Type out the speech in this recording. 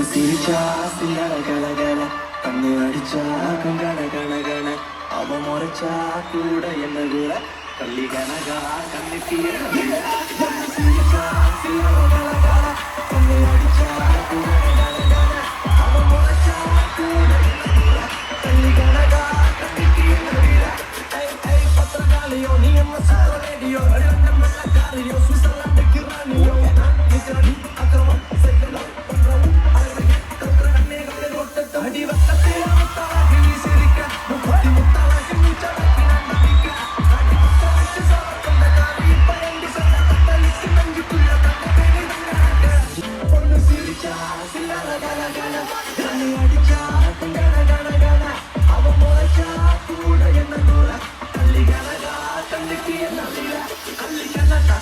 சிரிச்சா சிங்கட கலகல கண்ணு அடிச்சா கங்கட கணகன அவ முறைச்சா கூட என்ன கூட கள்ளி கனகா கண்ணுக்கு சிரிச்சா சிங்கட கலகல கண்ணு அடிச்சா கூட கனகன அவ முறைச்சா கூட என்ன கூட கள்ளி கனகா கண்ணுக்கு பத்திரகாலியோ நீ என்ன சார ரேடியோ வெள்ளக்காரியோ சுவிட்சர்லாந்துக்கு ராணியோ அக்கிரமம் செய்யலாம் அடி வட்டத்தை முத்தாளாகி சிரிக்க முப்பத்தி முத்தாளாகி மூச்சாளாக்கி நான் நம்பிக்க அடி முத்தாளாக்கி சார கொண்ட காரி பயண்டி சொன்ன தத்தளிக்கு நஞ்சுக்குள்ள பொண்ணு சிரிச்சா சில்லற கலகல கண்ணு அடிச்சா கங்கட கணகன அவ முறைச்சா கூட என்ன கூட கள்ளி கனகா கண்ணுக்கு என்ன கள்ளி கனகா